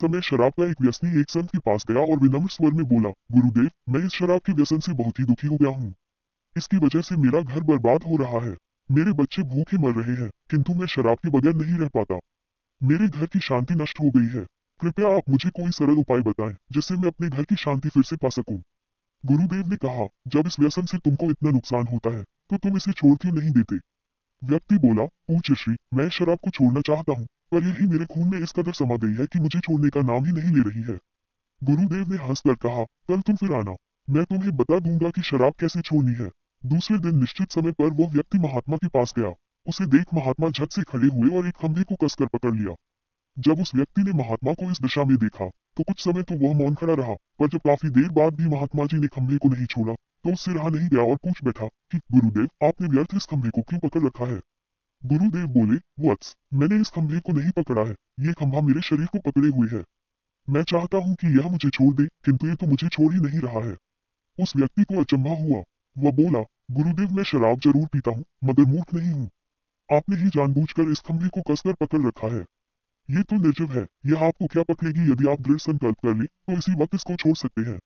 समय शराब का एक व्यसनी एक संत के पास गया और विनम्र स्वर में बोला, गुरुदेव, मैं इस शराब के व्यसन से बहुत ही दुखी हो गया हूँ। इसकी वजह से मेरा घर बर्बाद हो रहा है। मेरे बच्चे भूखे मर रहे हैं, किंतु मैं शराब के बगैर नहीं रह पाता। मेरे घर की शांति नष्ट हो गई है। कृपया आप मुझे कोई सरल उपाय बताएं, जिससे मैं अपने घर की शांति फिर से पा सकूं। गुरुदेव ने कहा, जब इस व्यसन से तुमको इतना नुकसान होता है, तो तुम इसे छोड़ क्यों नहीं देते? व्यक्ति बोला, पूज्य श्री, मैं शराब को छोड़ना चाहता हूँ, पर यही मेरे खून में इस कदर समा गई है कि मुझे छोड़ने का नाम ही नहीं ले रही है। गुरुदेव ने हंसकर कहा, कल तुम फिर आना, मैं तुम्हें बता दूंगा कि शराब कैसे छोड़नी है। दूसरे दिन निश्चित समय पर वो व्यक्ति महात्मा के पास गया। उसे देख महात्मा झट से खड़े हुए और एक खंभे को कसकर पकड़ लिया। जब उस व्यक्ति ने महात्मा को इस दशा में देखा, तो कुछ समय तो वह मौन खड़ा रहा, पर जब काफी देर बाद भी महात्मा जी ने खंभे को नहीं छोड़ा, तो उससे रहा नहीं गया और पूछ बैठा कि गुरुदेव, आपने व्यर्थ इस खंभे को क्यों पकड़ रखा है? गुरुदेव बोले, वत्स, मैंने इस खंभे को नहीं पकड़ा है, ये खंभा मेरे शरीर को पकड़े हुए है। मैं चाहता हूँ कि यह मुझे छोड़ दे, किंतु ये तो मुझे छोड़ ही नहीं रहा है। उस व्यक्ति को अचंभा हुआ। वह बोला, गुरुदेव, मैं शराब जरूर पीता हूँ, मगर मूर्ख नहीं हूँ। आपने ही जानबूझकर इस खंभे को कसकर पकड़ रखा है। ये तो निर्जीव है, यह आपको क्या पकड़ेगी? यदि आप दृढ़ संकल्प कर ले, तो इसी वक्त इसको छोड़ सकते हैं।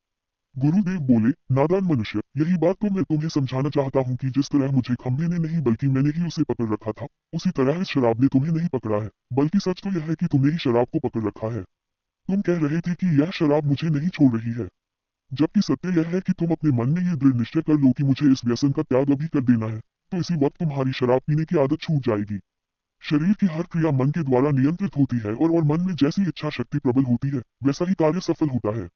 गुरुदेव बोले, नादान मनुष्य, यही बात तो मैं तुम्हें समझाना चाहता हूँ कि जिस तरह मुझे खंभे ने नहीं बल्कि मैंने ही उसे पकड़ रखा था, उसी तरह इस शराब ने तुम्हें नहीं पकड़ा है, बल्कि सच तो यह है कि तुमने ही शराब को पकड़ रखा है। तुम कह रहे थे कि यह शराब मुझे नहीं छोड़ रही है, जबकि सत्य यह है कि तुम अपने मन में ये दृढ़ निश्चय कर लो कि मुझे इस व्यसन का त्याग अभी कर देना है, तो इसी वक्त तुम्हारी शराब पीने की आदत छूट जाएगी। शरीर की हर क्रिया मन के द्वारा नियंत्रित होती है और मन में जैसी इच्छा शक्ति प्रबल होती है, वैसा ही कार्य सफल होता है।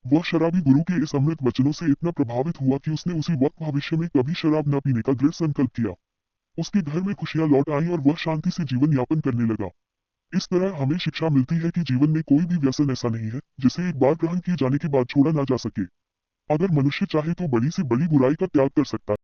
वह शराबी गुरु के इस अमृत वचनों से इतना प्रभावित हुआ कि उसने उसी वक्त भविष्य में कभी शराब न पीने का दृढ़ संकल्प किया। उसके घर में खुशियां लौट आईं और वह शांति से जीवन यापन करने लगा। इस तरह हमें शिक्षा मिलती है कि जीवन में कोई भी व्यसन ऐसा नहीं है जिसे एक बार ग्रहण किए जाने के बाद छोड़ा ना जा सके। अगर मनुष्य चाहे तो बड़ी से बड़ी बुराई का त्याग कर सकता है।